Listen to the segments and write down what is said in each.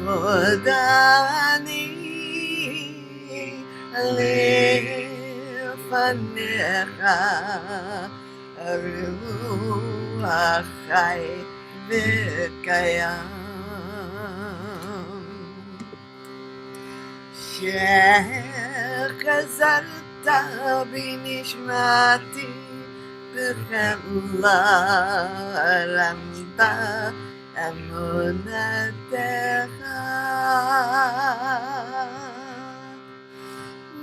מודעני לפניך רוח חי וקיים שחזרת בנשמתי בחמלה רמתה אמונתך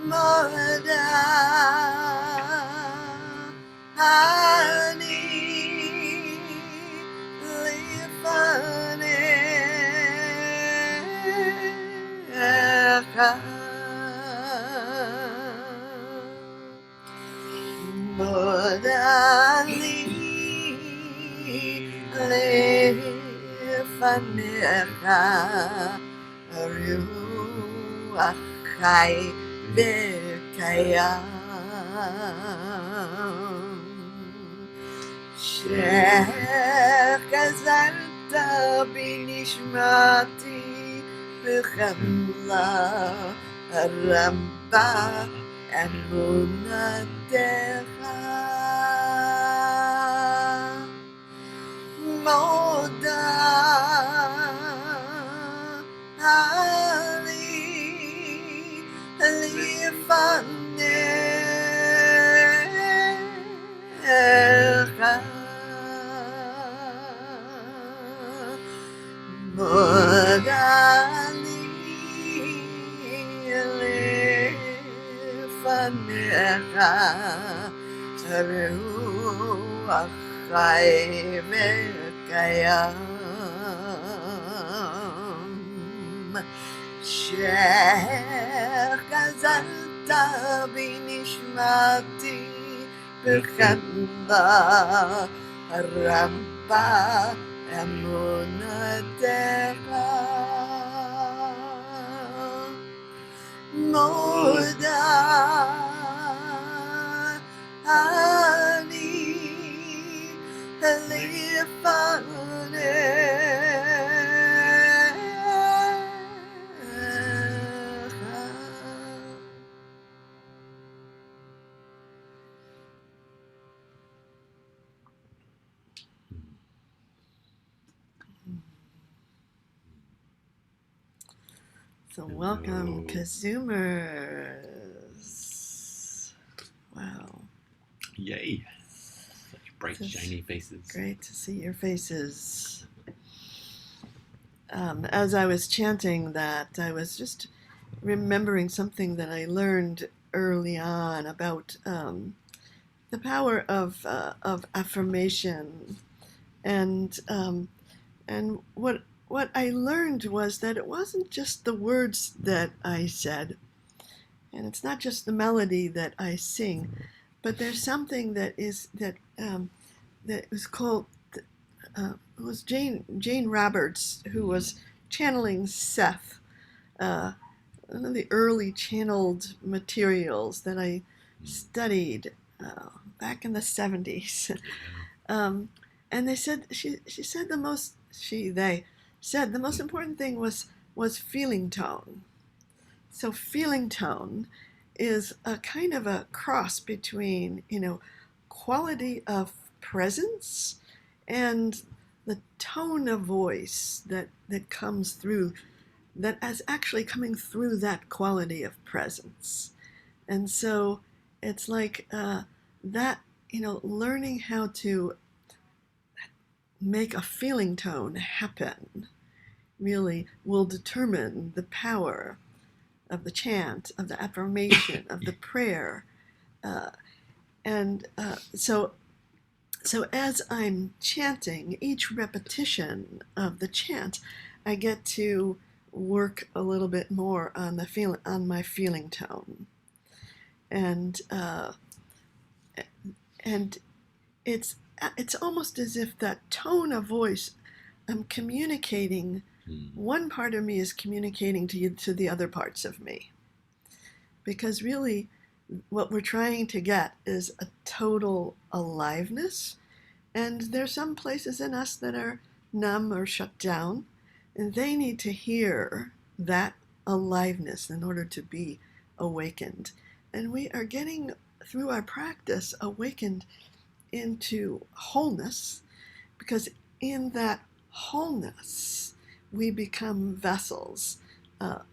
מודעני לפניך מודעני לפניך רוח חי וקיים שחזרת בנשמתי בחמלה רבה אמונתך מודעני לפניך מודעני לפניך רוח חי וקיים שחזרת בנשמתי בחמלה רבה אמונתך מודעני So welcome, KZOOMers. Wow. Yay. Such bright, shiny faces. Great to see your faces. As I was chanting that, I was just remembering something that I learned early on about the power of affirmation, and what I learned was that it wasn't just the words that I said, and it's not just the melody that I sing, but there's something that was called. It was Jane Roberts who was channeling Seth, one of the early channeled materials that I studied back in the 70s. And they said they said the most important thing was feeling tone. So feeling tone is a kind of a cross between, quality of presence and the tone of voice that comes through, that is actually coming through that quality of presence. And so it's like that, learning how to make a feeling tone happen really will determine the power of the chant, of the affirmation, of the prayer. So as I'm chanting, each repetition of the chant, I get to work a little bit more on my feeling tone, and it's almost as if that tone of voice, I'm communicating. One part of me is communicating to the other parts of me, because really what we're trying to get is a total aliveness And there's some places in us that are numb or shut down, and they need to hear that aliveness in order to be awakened. And we are getting, through our practice, awakened into wholeness, because in that wholeness we become vessels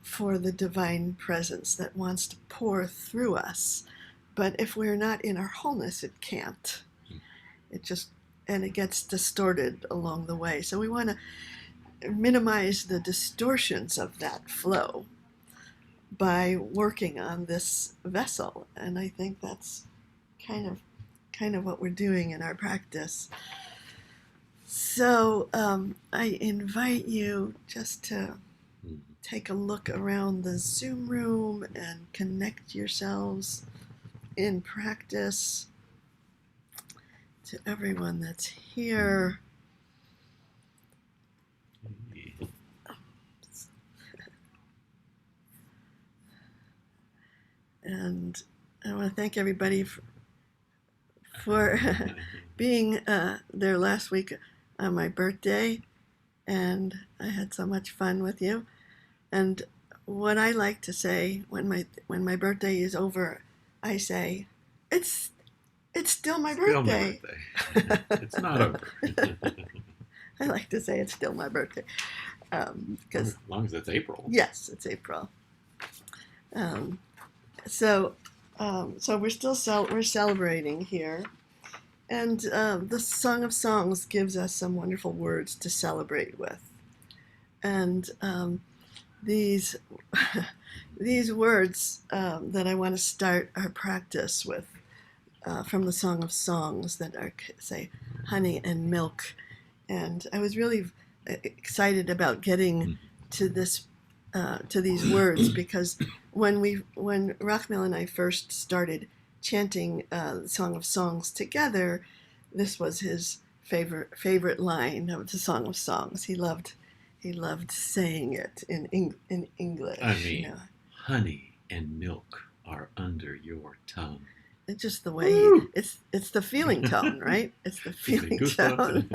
for the divine presence that wants to pour through us. But if we're not in our wholeness, it can't. And it gets distorted along the way. So we want to minimize the distortions of that flow by working on this vessel. And I think that's kind of what we're doing in our practice. So I invite you just to take a look around the Zoom room and connect yourselves in practice to everyone that's here. And I want to thank everybody for being there last week on my birthday, and I had so much fun with you. And what I like to say when my birthday is over, I say, it's still my birthday. Still my birthday. It's not over. I like to say it's still my birthday. As long as it's April. Yes, it's April. So we're celebrating here, and the Song of Songs gives us some wonderful words to celebrate with, and these words that I want to start our practice with from the Song of Songs that are, say, honey and milk, and I was really excited about getting to these words, because when Rachmil and I first started chanting the Song of Songs together, this was his favorite line of the Song of Songs. He loved saying it in English. I mean, honey and milk are under your tongue. It's just the way it's the feeling tone, right? It's the feeling tone.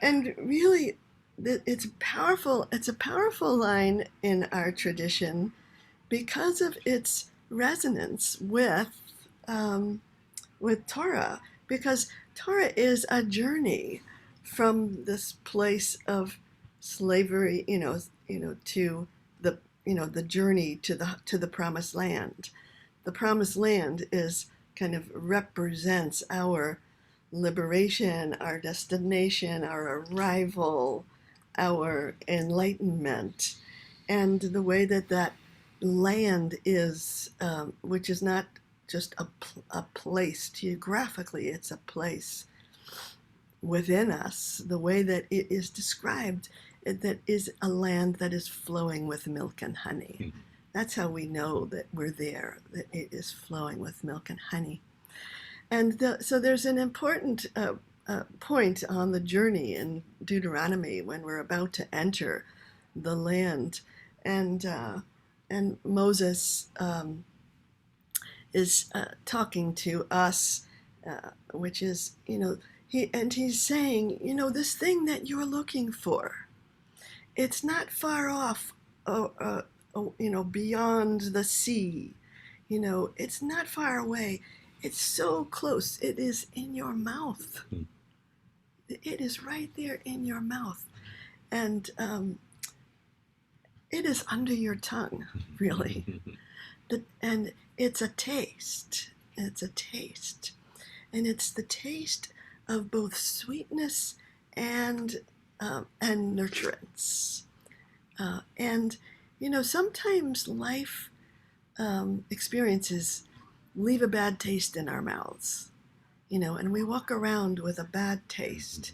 And really, it's powerful. It's a powerful line in our tradition because of its resonance with Torah. Because Torah is a journey from this place of slavery, to the journey to the promised land. The promised land kind of represents our liberation, our destination, our arrival, our enlightenment, and the way that land is, which is not just a place geographically, it's a place within us, the way that it is described, that is a land that is flowing with milk and honey. Mm-hmm. That's how we know that we're there, that it is flowing with milk and honey. And so there's an important point on the journey in Deuteronomy when we're about to enter the land, and Moses is talking to us, which is, he's saying, this thing that you're looking for, it's not far off, beyond the sea, it's not far away. It's so close. It is in your mouth. It is right there in your mouth. And it is under your tongue, really. And it's a taste. It's a taste. And it's the taste of both sweetness and nurturance. And, sometimes life experiences leave a bad taste in our mouths, and we walk around with a bad taste.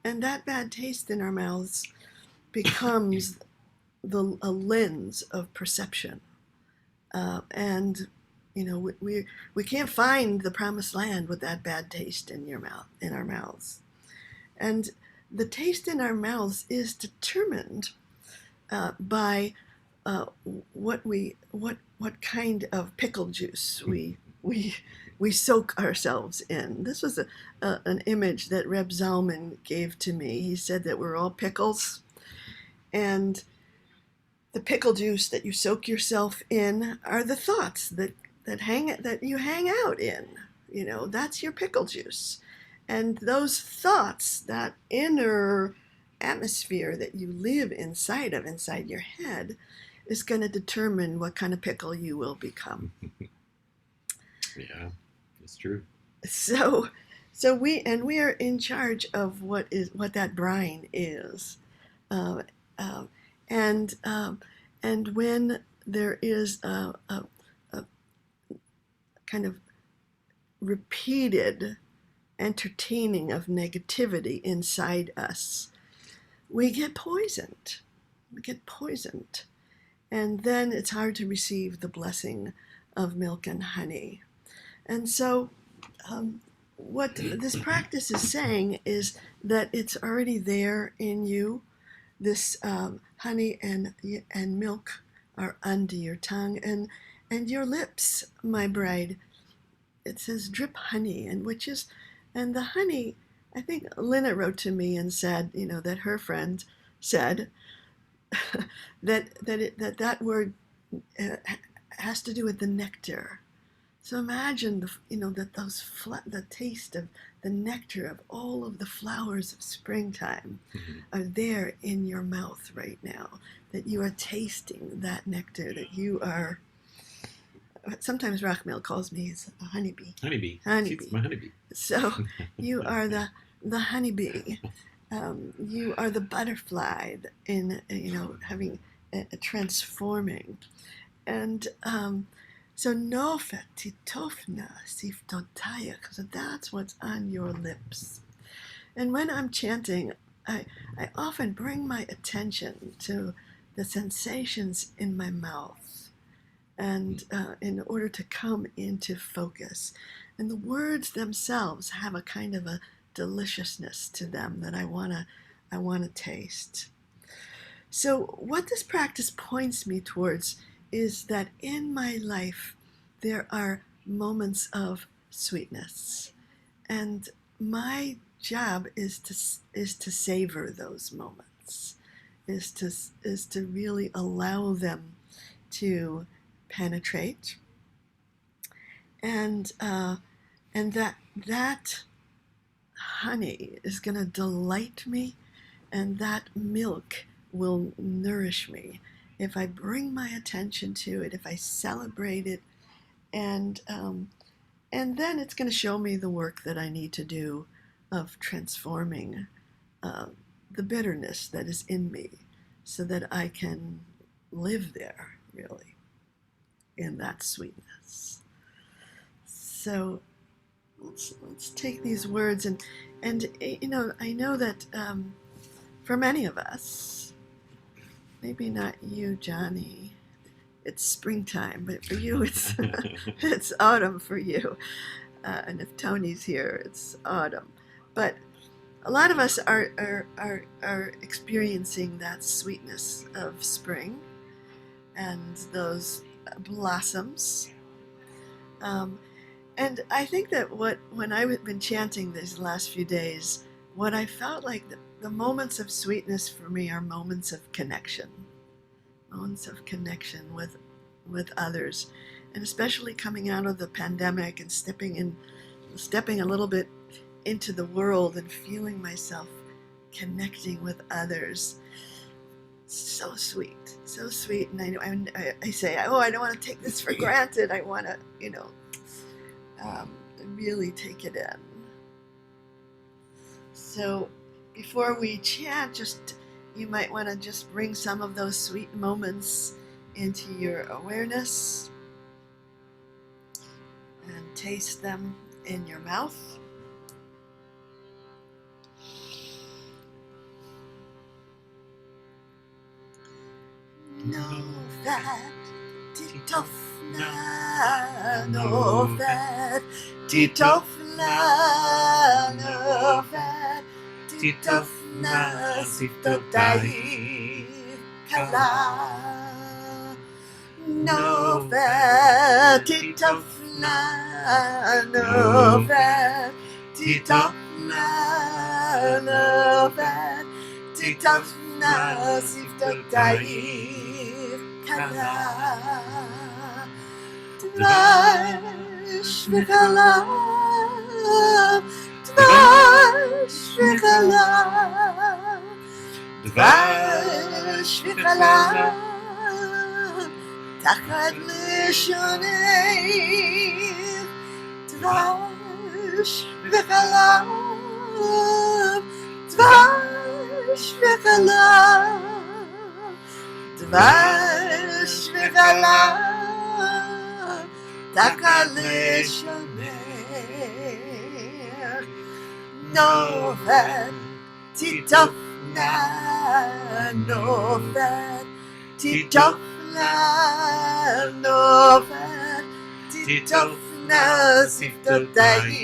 And that bad taste in our mouths becomes a lens of perception. And, we can't find the promised land with that bad taste in our mouths. And the taste in our mouths is determined by what kind of pickle juice we we soak ourselves in. This was an image that Reb Zalman gave to me. He said that we're all pickles, and the pickle juice that you soak yourself in are the thoughts that you hang out in. That's your pickle juice. And those thoughts, that inner atmosphere that you live inside your head, is going to determine what kind of pickle you will become. Yeah, it's true. So we are in charge of what that brine is, and when there is a kind of repeated entertaining of negativity inside us, we get poisoned. And then it's hard to receive the blessing of milk and honey. And so what this practice is saying is that it's already there in you. This honey and milk are under your tongue and your lips, my bride. It says drip honey, and the honey, I think Lynna wrote to me and said, that her friend said that word has to do with the nectar. So imagine the taste of the nectar of all of the flowers of springtime are there in your mouth right now. That you are tasting that nectar. That you are. Sometimes Rachmel calls me a honeybee. Honeybee. Honeybee. My honeybee. So you are the honeybee. You are the butterfly in having a transforming, and so Nofet, titofna, siftotayich. So that's what's on your lips. And when I'm chanting, I often bring my attention to the sensations in my mouth, and in order to come into focus. And the words themselves have a kind of a deliciousness to them that I wanna taste. So what this practice points me towards is that in my life there are moments of sweetness, and my job is to savor those moments, is to really allow them to penetrate, and that honey is going to delight me, and that milk will nourish me if I bring my attention to it, if I celebrate it, and then it's going to show me the work that I need to do of transforming the bitterness that is in me, so that I can live there, really, in that sweetness. So let's take these words and I know that for many of us, maybe not you, Johnny, it's springtime, but for you it's it's autumn for you, and if Tony's here, it's autumn. But a lot of us are experiencing that sweetness of spring and those blossoms. And I think that when I've been chanting these last few days, what I felt like the moments of sweetness for me are moments of connection with others, and especially coming out of the pandemic and stepping a little bit into the world and feeling myself connecting with others. So sweet. And I say, I don't want to take this for granted. I want to, really take it in. So before we chant, you might want to just bring some of those sweet moments into your awareness and taste them in your mouth. Nofet, titofna, Nofet, titofna, Nofet, titofna, siftotayich, kalah. Nofet, titofna, Nofet, titofna Nofet, titofna siftotayich, kalah, dvash v'kalah, dvash v'kalah, dvash v'kalah, tachat l'shoneich, dvash v'kalah, dvash v'kalah, dvash v'kalah, tachat l'shoneich, Nofet, titofna Nofet, titofna Nofet, titofna siftotayich,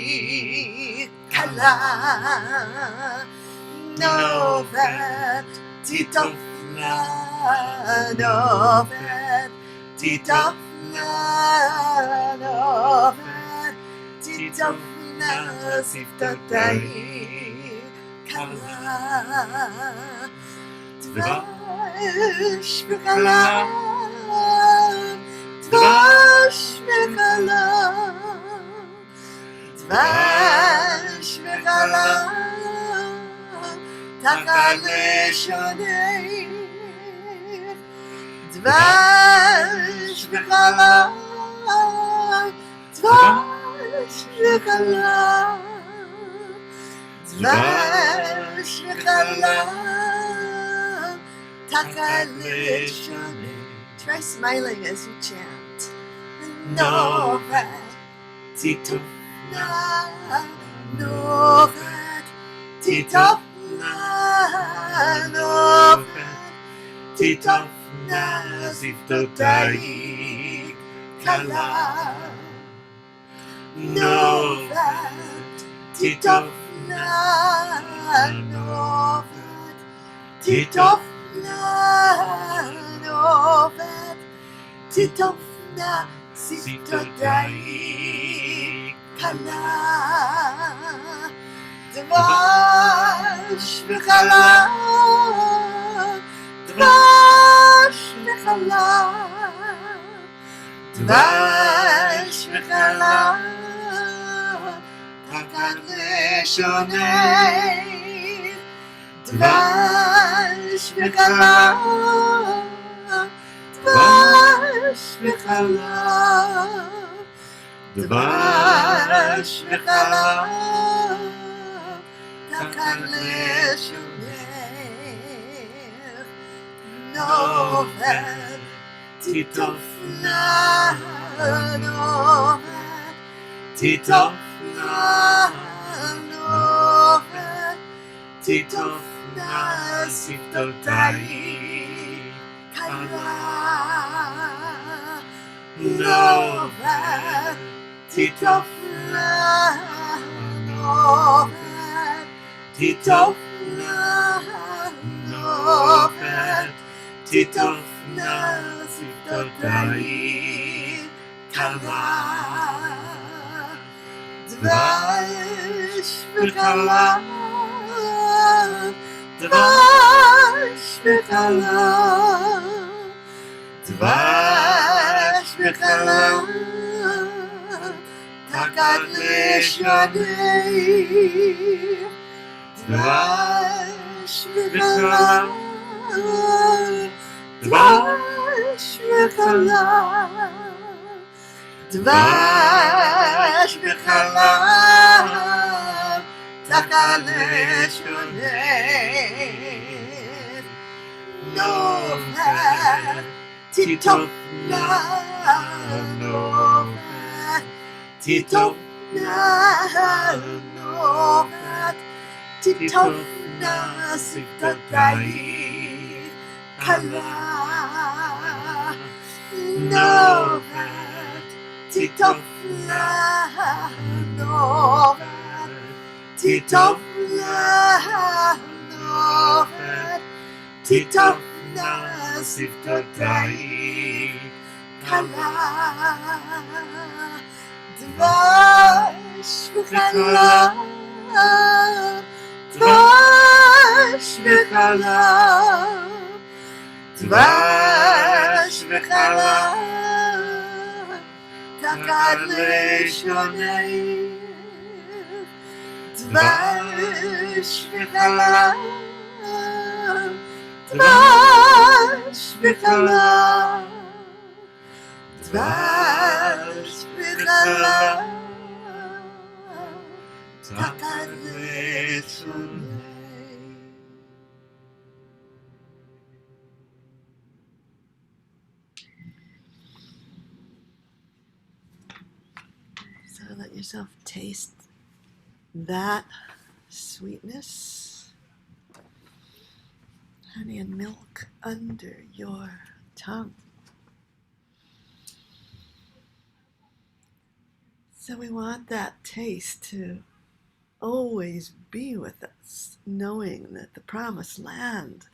kalah, Nofet, titofna Nofet, titofna Nofet, titofna siftotayich, kalah, dvash v'kalah, dvash v'kalah, dvash v'kalah, tachat l'shoneich, dvash v'kalah, dvash v'kalah, dvash v'kalah, tachat l'shoneich. Try smiling as you chant. Nofet, titofna Nofet, titofna Nofet, titofna siftotayich, kalah, Nofet, titofna Nofet, titofna Nofet, titofna siftotayich, kalah, dvash v'kalah, dvash v'kalah, dvash v'kalah, tachat l'shoneich, dvash v'kalah, dvash v'kalah, dvash v'kalah, tachat l'shoneich, Nofet, titofna Nofet, titofna Nofet, titofna siftotayich, kalah, Nofet, titofna Nofet, titofna Nofet, titofna siftotayich, kalah, dvash v'kalah, dvash v'kalah, dvash v'kalah, tachat l'shoneich, dvash v'kalah, dvash v'kalah, dvash v'kalah, tachat l'shoneich, Nofet, titofna Nofet, titofna Nofet, titofna siftotayich, kalah, Nofet, titofna Nofet, titofna Nofet, titofna siftotayich, kalah, Dvash v'challah, dvash v'challah, dvash v'challah, tachat le'shoneich, dvash v'challah, dvash v'challah, dvash v'challah, tachat le'shoneich. So let yourself taste that sweetness, honey and milk under your tongue. So we want that taste to always be with us, knowing that the promised land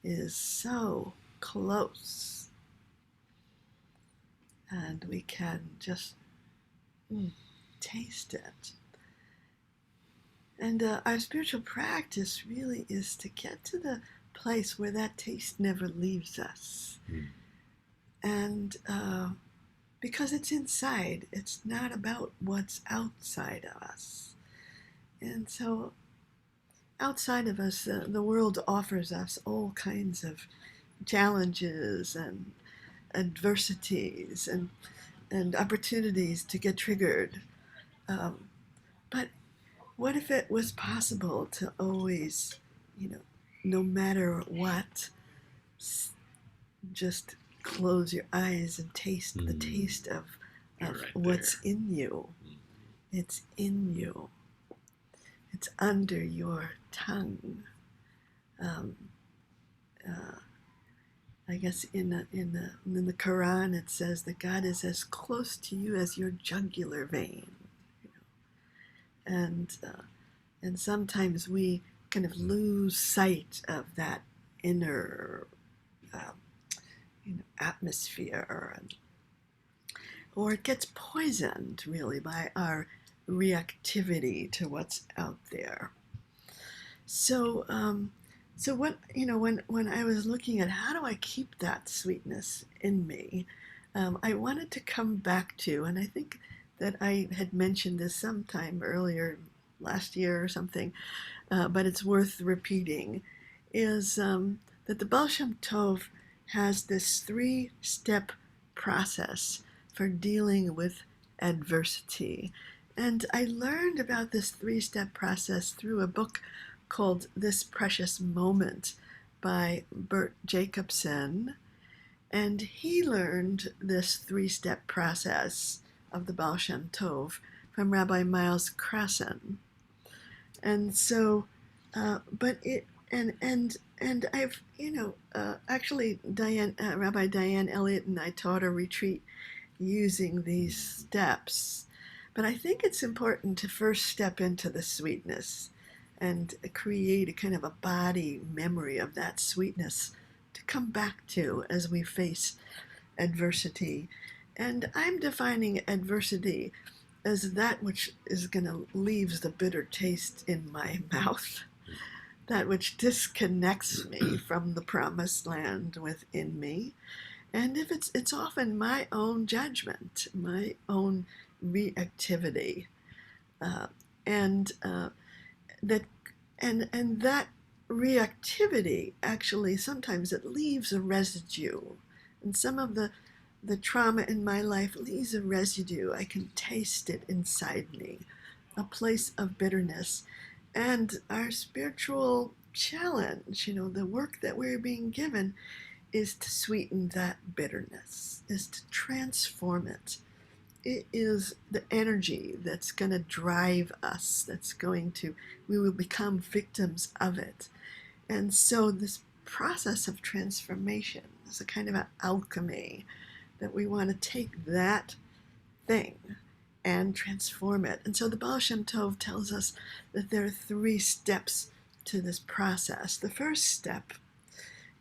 is so close and we can just taste it. And our spiritual practice really is to get to the place where that taste never leaves us. And because it's inside, it's not about what's outside of us. And so outside of us, the world offers us all kinds of challenges and adversities and opportunities to get triggered. But what if it was possible to always, no matter what, just close your eyes and taste the taste of right what's there in you. It's in you. It's under your tongue. I guess in the Quran it says that God is as close to you as your jugular vein. And sometimes we kind of lose sight of that inner atmosphere, or it gets poisoned really by our reactivity to what's out there. So what when I was looking at how do I keep that sweetness in me, I wanted to come back to, and I think that I had mentioned this sometime earlier last year or something, but it's worth repeating, is that the Baal Shem Tov has this 3-step process for dealing with adversity. And I learned about this 3-step process through a book called This Precious Moment by Bert Jacobson. And he learned this 3-step process of the Baal Shem Tov from Rabbi Miles Krasson. And so, and I've, actually Rabbi Diane Elliott and I taught a retreat using these steps. But I think it's important to first step into the sweetness and create a kind of a body memory of that sweetness to come back to as we face adversity. And I'm defining adversity as that which is going to leave the bitter taste in my mouth, that which disconnects me from the promised land within me. And if it's often my own judgment, my own reactivity, and that reactivity actually sometimes it leaves a residue, and some of the trauma in my life leaves a residue. I can taste it inside me, a place of bitterness. And our spiritual challenge, the work that we're being given, is to sweeten that bitterness, is to transform it. It is the energy that's going to drive us, we will become victims of it. And so this process of transformation is a kind of an alchemy, that we want to take that thing and transform it. And so the Baal Shem Tov tells us that there are 3 steps to this process. The first step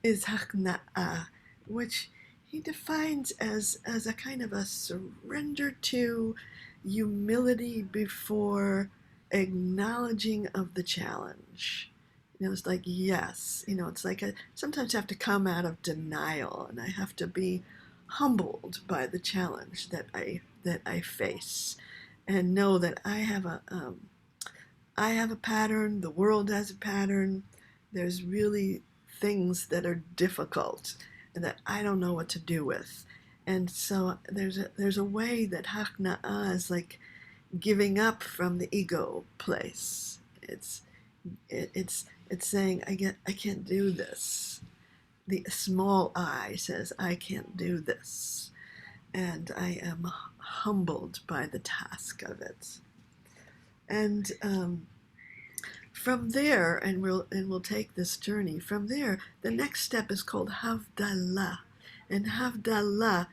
is Hachna'ah, which he defines as a kind of a surrender to humility before acknowledging of the challenge. It's like, yes, it's like sometimes I have to come out of denial, and I have to be humbled by the challenge that I face, and know that I have a pattern. The world has a pattern. There's really things that are difficult and that I don't know what to do with. And so there's a way that Hachna'ah is like giving up from the ego place. It's saying, I can't do this. The small I says, I can't do this, and I am humbled by the task of it. And from there, and we'll take this journey from there. The next step is called Havdalah, and Havdalah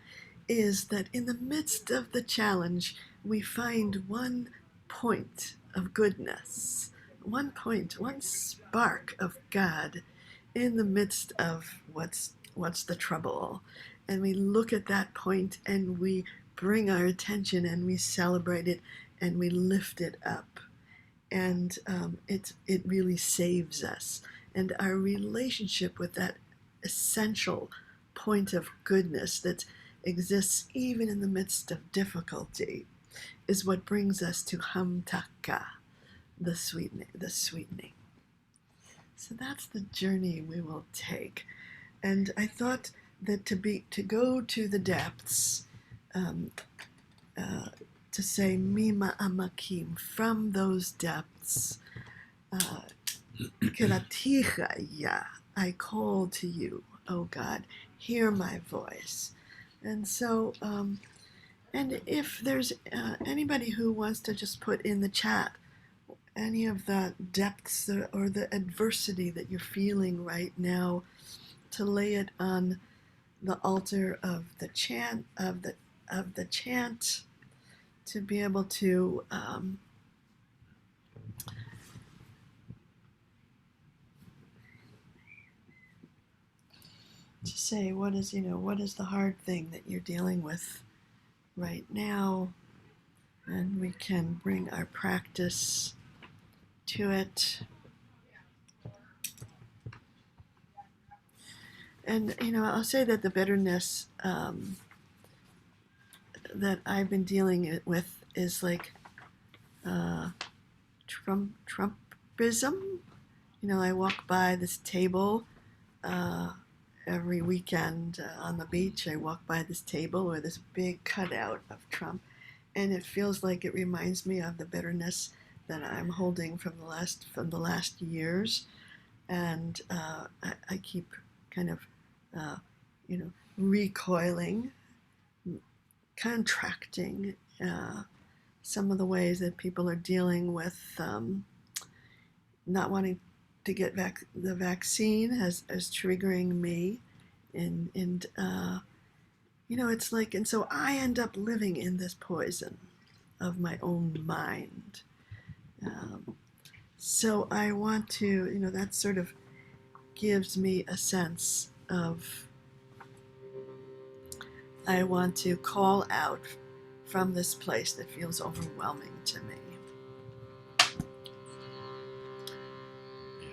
is that in the midst of the challenge, we find one point of goodness, one point, one spark of God in the midst of what's the trouble. And we look at that point and we bring our attention and we celebrate it and we lift it up. And it really saves us. And our relationship with that essential point of goodness that exists even in the midst of difficulty is what brings us to hamtaka, the sweetening. So that's the journey we will take. And I thought that to go to the depths, to say Mima'amakim, from those depths, I call to you, O God, hear my voice. And so, and if there's anybody who wants to just put in the chat any of the depths or the adversity that you're feeling right now, to lay it on the altar of the chant, to be able to say what is the hard thing that you're dealing with right now, and we can bring our practice to it. And I'll say that the bitterness that I've been dealing with is like Trumpism. I walk by this table every weekend on the beach. I walk by this table with this big cutout of Trump, and it feels like it reminds me of the bitterness that I'm holding from the last years, and I keep kind of recoiling, contracting some of the ways that people are dealing with not wanting to get the vaccine as triggering me, and it's like, and so I end up living in this poison of my own mind. So I want to, that sort of gives me a sense of, I want to call out from this place that feels overwhelming to me. Yeah,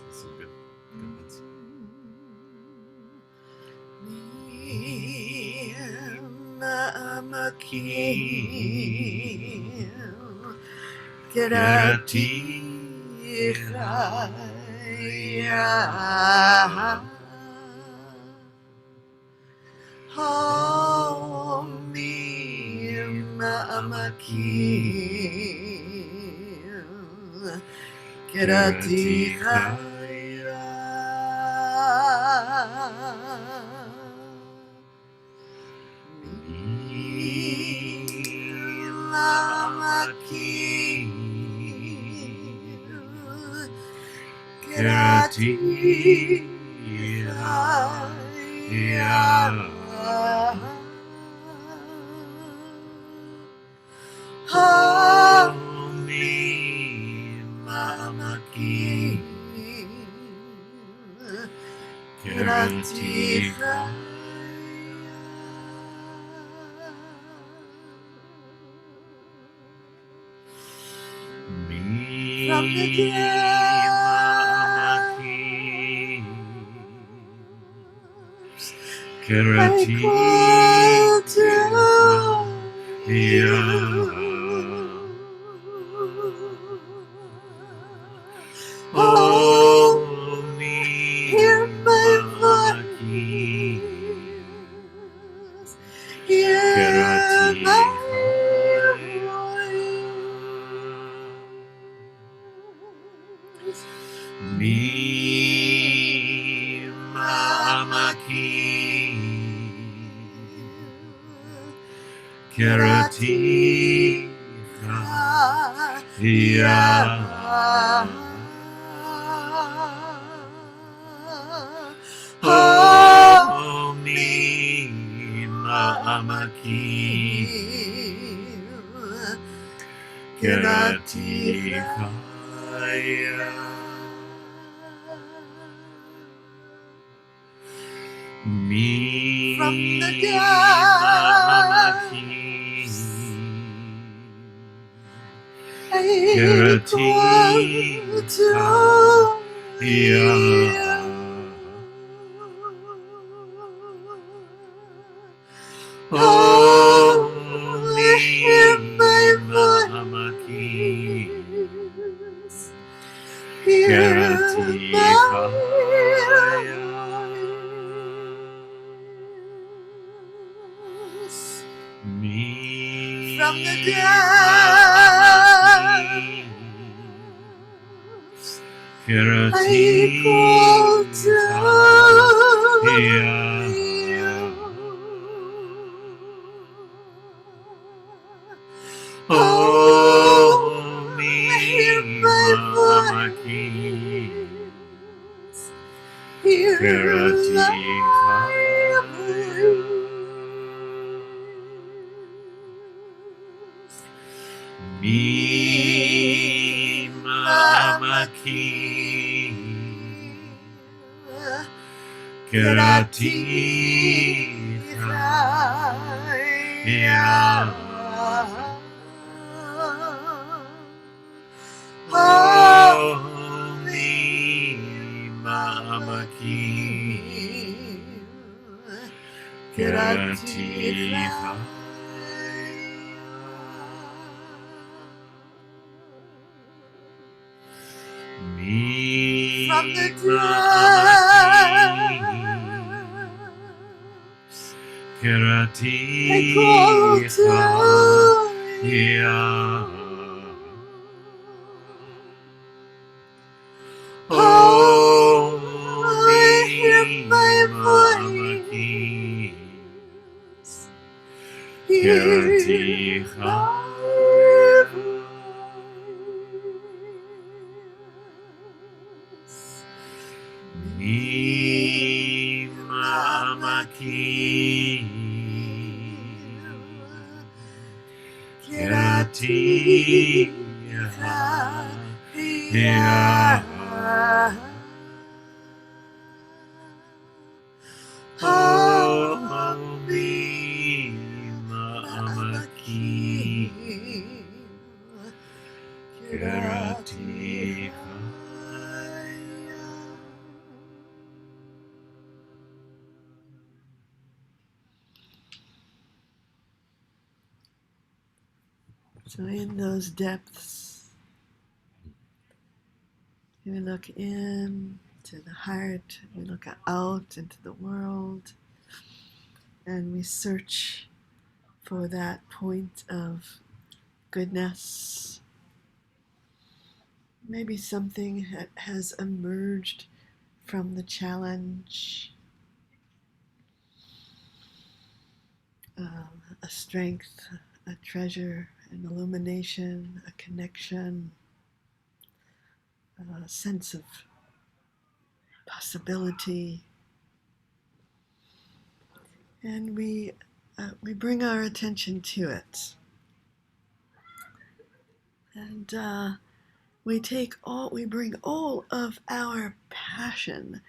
some good ones. Mima'amakim, Chayyim, Mima'amakim, Chayyim. Mima'amakim Kerati Oh, Mima'amakim Kerati Mima'amakim Kerati Oh, Mima'amakim Kerati Mima'amakim Kerati Oh, Mima'amakim Kerati From the depths Kerati I call to you. Oh, Mima'amakim Kerati Mima'amakim Kerati Oh, Mima'amakim Kerati From the Mima'amakim Kerati I call to you. Oh, hear my Mima'amakim Hear Kerati my voice. Mima'amakim Kerati Oh, Mima'amakim Kerati So in those depths, we look in to the heart, we look out into the world, and we search for that point of goodness. Maybe something has emerged from the challenge, a strength, a treasure, an illumination, a connection, a sense of possibility. And we bring our attention to it. And we bring all of our passion,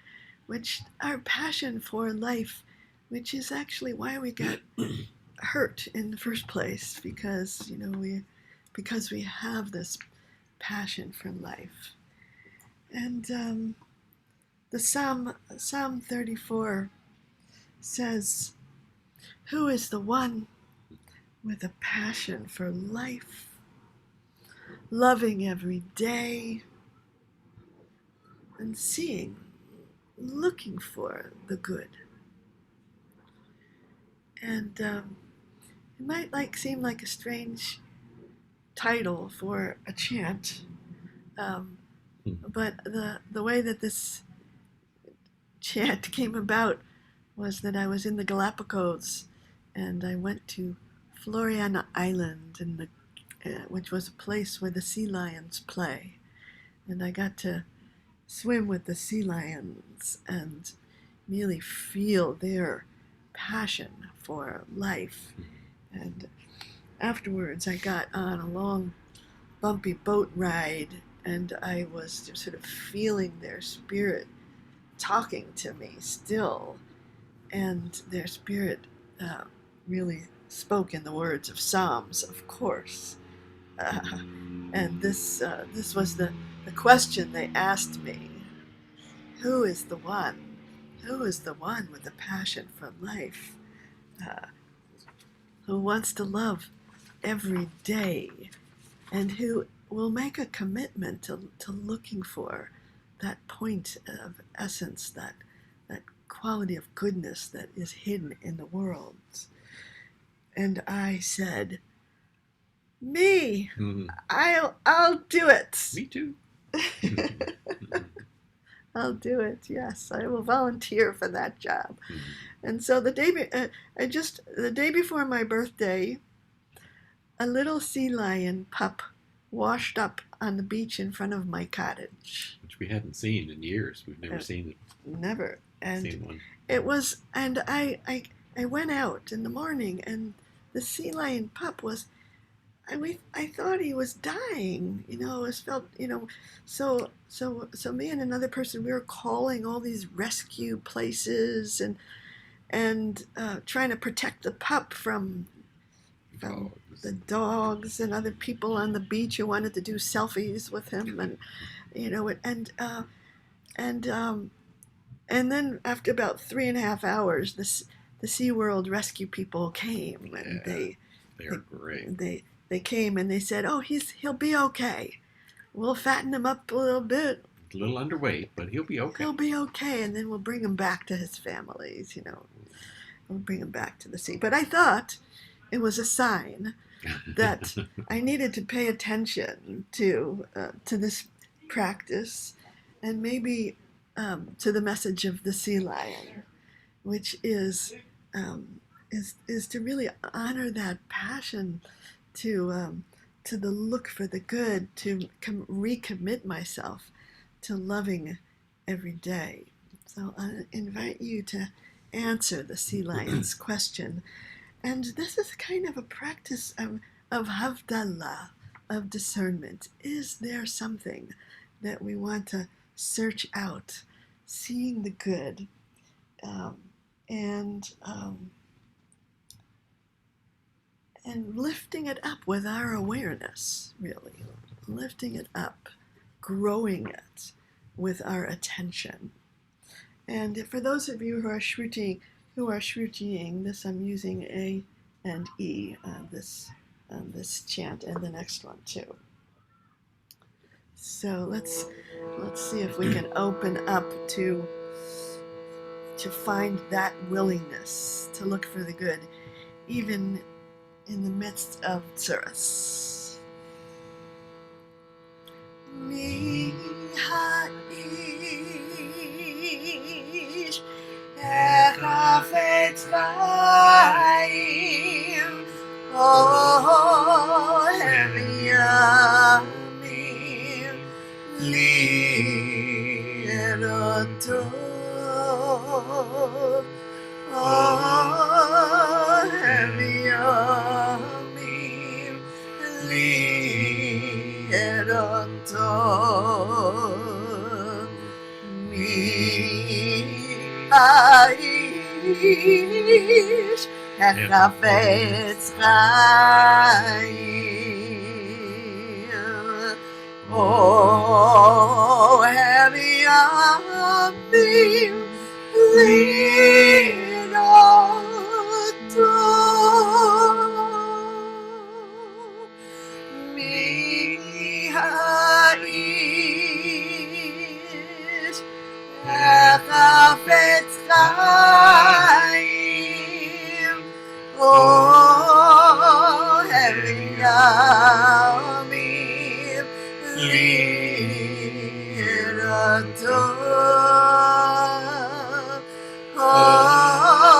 our passion for life, which is actually why we got hurt in the first place, because we have this passion for life. And the Psalm 34 says, "Who is the one with a passion for life, loving every day, and looking for the good?" And it might seem like a strange title for a chant, but the way that this chant came about was that I was in the Galapagos, and I went to Floriana Island, which was a place where the sea lions play, and I got to swim with the sea lions and really feel their passion for life. And afterwards I got on a long bumpy boat ride, and I was just sort of feeling their spirit talking to me still, and their spirit really spoke in the words of Psalms, of course. And this was the question they asked me: who is the one? Who is the one with a passion for life? Who wants to love every day, and who will make a commitment to looking for that point of essence, that quality of goodness that is hidden in the world? And I said, me. I'll do it. Me too. I'll do it. Yes, I will volunteer for that job. And so the day before my birthday, a little sea lion pup washed up on the beach in front of my cottage, which we hadn't seen in years. We've never seen it. Never. And seen one. It was, and I went out in the morning, and the sea lion pup was, I thought he was dying. It was felt, so me and another person, we were calling all these rescue places and trying to protect the pup from the dogs and other people on the beach who wanted to do selfies with him, and then after about 3.5 hours, the SeaWorld rescue people came, and they're great. They came and they said, "Oh, he'll be okay. We'll fatten him up a little bit. A little underweight, but he'll be okay. He'll be okay, and then we'll bring him back to his families. We'll bring him back to the sea." But I thought it was a sign that I needed to pay attention to this practice, and maybe to the message of the sea lion, which is to really honor that passion, to the look for the good, to recommit myself to loving every day. So I invite you to answer the sea lion's question. And this is kind of a practice of Havdalah, of discernment. Is there something that we want to search out, seeing the good, and lifting it up with our awareness, really. Lifting it up, growing it with our attention. And for those of you who are shrutying this, I'm using A and E on this chant, and the next one too. So let's see if we can open up to find that willingness to look for the good, even in the midst of tsuras. Mi ha'ish hechafetz chayyim Ohev yomim lirot Ohev yomim lirot Mima'amakim hechafetz chayyim Ohev yomim lirot ha'is hechafetz chayyim Ohev yomim lirot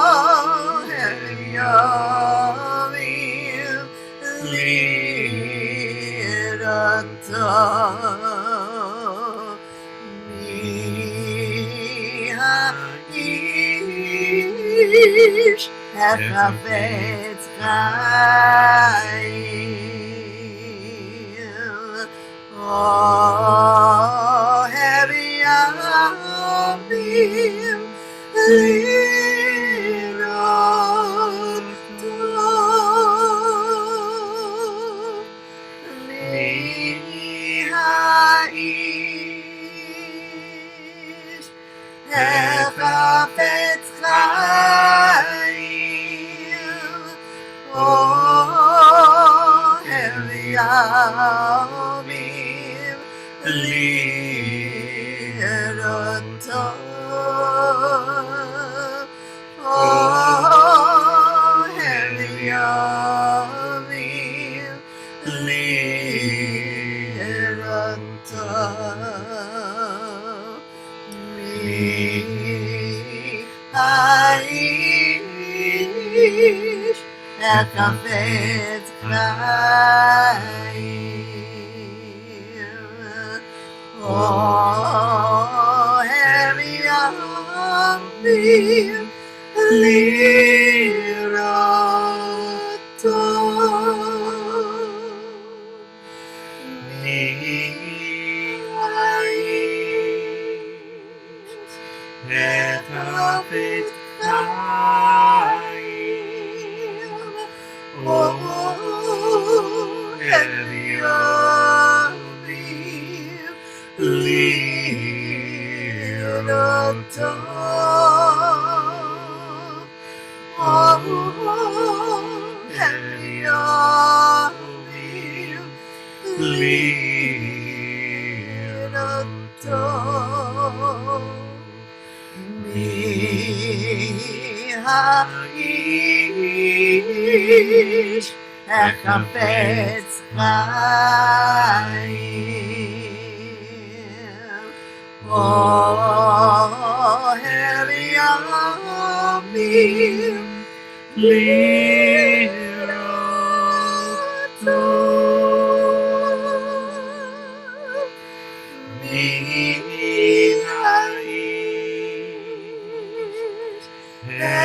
Ohev yomim lirot ha'is hechafetz chayyim Ohev yomim lirot ha'is hechafetz chayyim Ohev yomim lirot Ohev yomim lirot ha'is hechafetz chayyim Ohev yomim lirot hechafetz chayyim Ohev yomim lirot Ohev yomim lirot ha'is hechafetz chayyim Ohev yomim lirot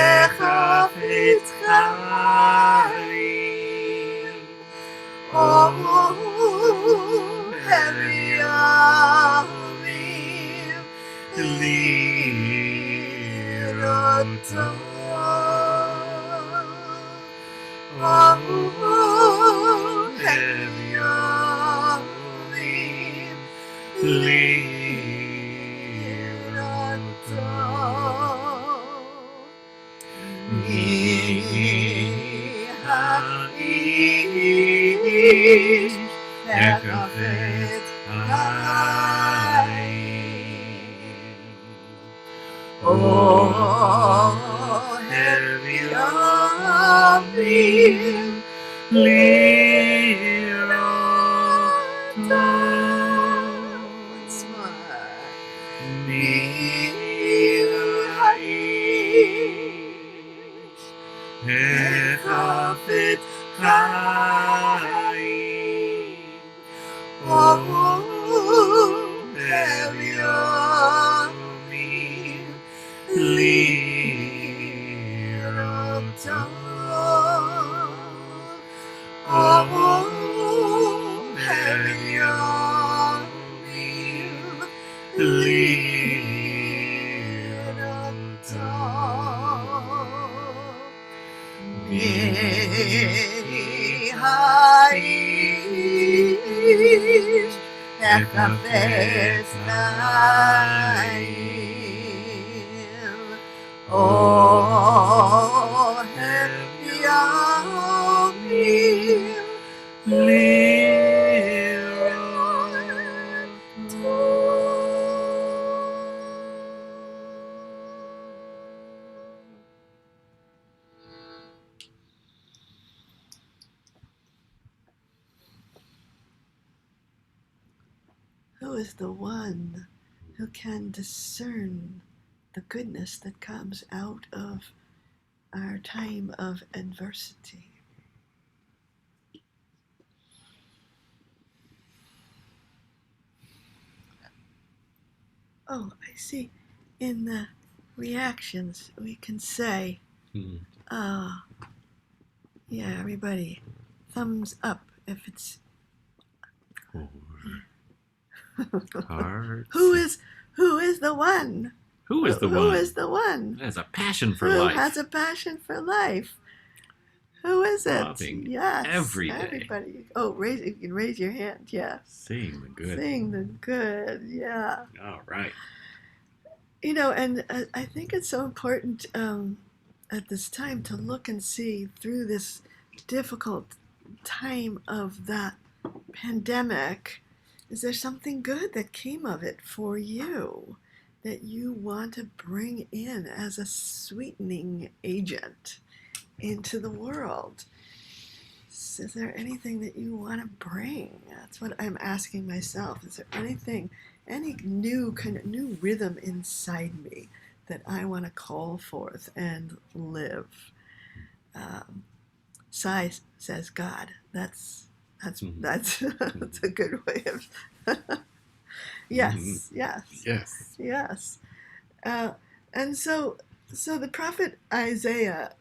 hechafetz chayyim Ohev yomim lirot Ohev yomim lirot ha'is hechafetz chayyim Ohev yomim lirot once more ha'is hechafetz chayyim Ohev yomim lirot Ohev yomim lirot ha'is hechafetz Ohev yomim lirot. Who is the one who can discern the goodness that comes out of our time of adversity? Oh, I see. In the reactions, we can say, yeah, everybody, thumbs up if it's... Hearts. Who is the one? Who is the one? Who is the one? Who has a passion for Who life? has a passion for life? Who is it? Loving yes, every day. Everybody. Oh, you can raise your hand. Yeah. Seeing the good. Seeing the good. Yeah. All right. You know, and I think it's so important at this time to look and see through this difficult time of that pandemic. Is there something good that came of it for you that you want to bring in as a sweetening agent into the world? Is there anything that you want to bring? That's what I'm asking myself. Is there anything, any new rhythm inside me that I want to call forth and live? Sai says God. That's a good way of yes. And so the prophet Isaiah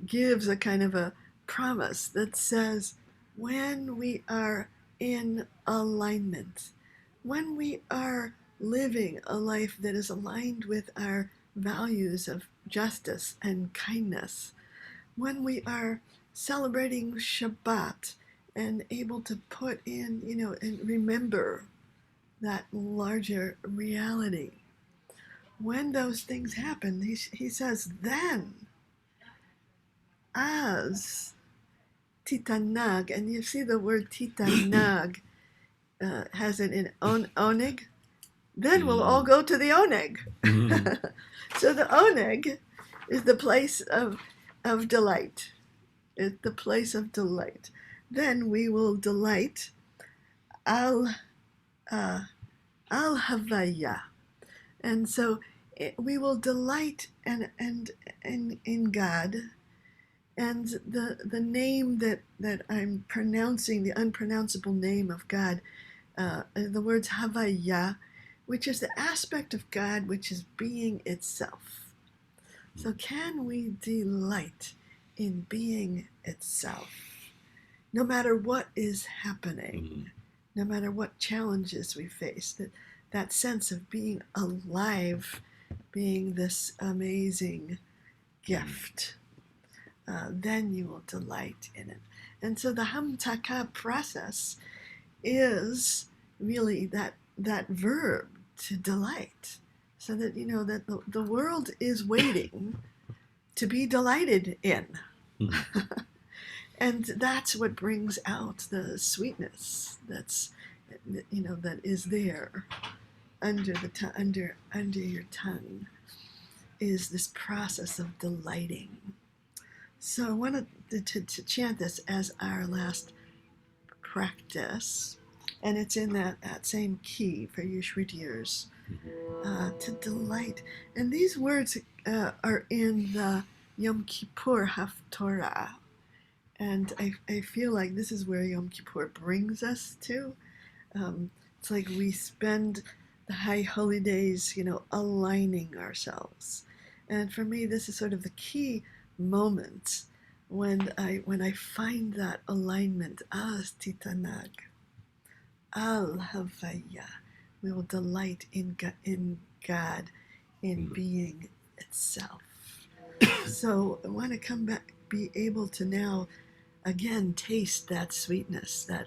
gives a kind of a promise that says, when we are in alignment, when we are living a life that is aligned with our values of justice and kindness, when we are celebrating Shabbat and able to put in, and remember that larger reality. When those things happen, he says, then, as Titanag, and you see the word Titanag has it in oneg, then we'll all go to the oneg. So the oneg is the place of delight. It's the place of delight. Then we will delight al Havayah, and so we will delight and in God, and the name that I'm pronouncing, the unpronounceable name of God, the words Havayah, which is the aspect of God which is being itself. So can we delight in being itself, no matter what is happening, no matter what challenges we face, that sense of being alive, being this amazing gift, then you will delight in it. And so the hamtaka process is really that verb to delight, so that that the world is waiting to be delighted in. And that's what brings out the sweetness that is there under your tongue, is this process of delighting. So I wanted to chant this as our last practice, and it's in that same key for you Shritiyers, to delight. And these words are in the Yom Kippur Haftorah, and I feel like this is where Yom Kippur brings us to. It's like we spend the high holy days, aligning ourselves. And for me, this is sort of the key moment when I find that alignment. As Titanag al Havayah, we will delight in God, in being itself. So I want to come back, be able to now again taste that sweetness, that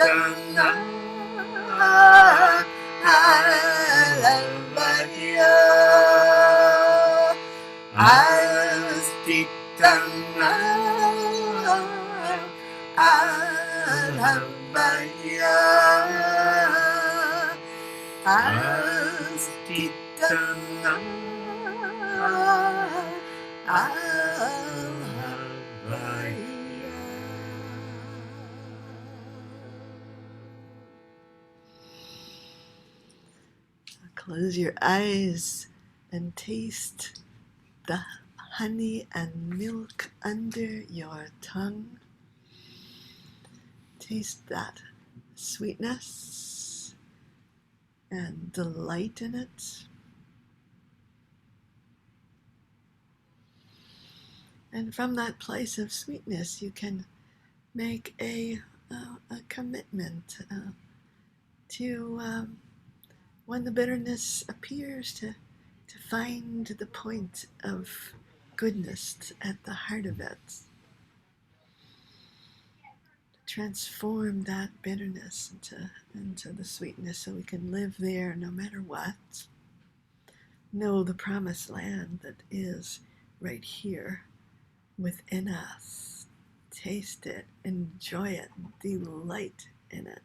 al Havayah. Titanag al Havayah. Titanag al Havayah. Close your eyes and taste the honey and milk under your tongue. Taste that sweetness and delight in it. And from that place of sweetness, you can make a commitment to, when the bitterness appears, to find the point of goodness at the heart of it. Transform that bitterness into the sweetness so we can live there no matter what. Know the promised land that is right here within us. Taste it, enjoy it, delight in it.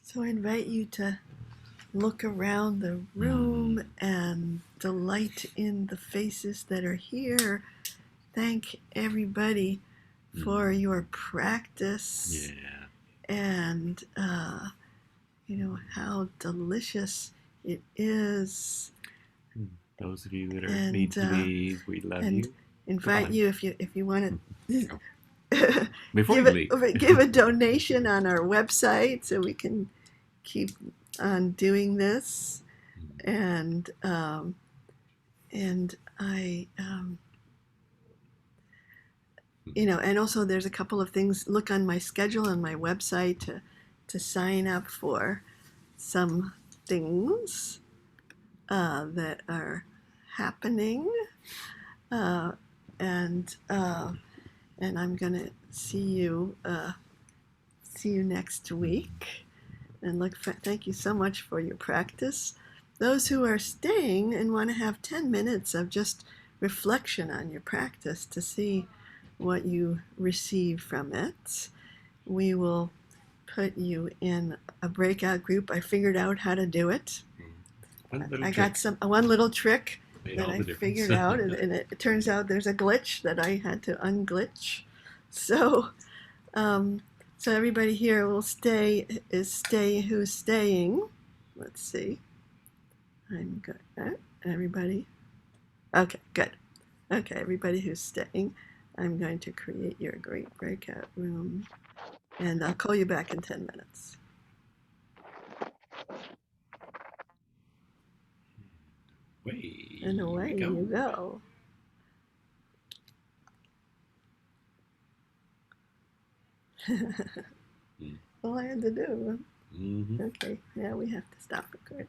So I invite you to look around the room and delight in the faces that are here. Thank everybody for your practice. Yeah. And, how delicious it is. Those of you that are need to leave, we love you. Invite you if you want to Before you leave, give a donation on our website so we can keep on doing this. And and also there's a couple of things. Look on my schedule on my website to sign up for some things that are happening, and I'm gonna see you next week. And thank you so much for your practice. Those who are staying and want to have 10 minutes of just reflection on your practice to see what you receive from it, we will put you in a breakout group. I figured out how to do it. I got one little trick that I figured out, and it turns out there's a glitch that I had to unglitch. So everybody here will stay who's staying. Let's see. I'm good. Everybody? Okay, good. Okay, everybody who's staying, I'm going to create your great breakout room, and I'll call you back in 10 minutes. And away you go. All I had to do. Okay, yeah, we have to stop recording.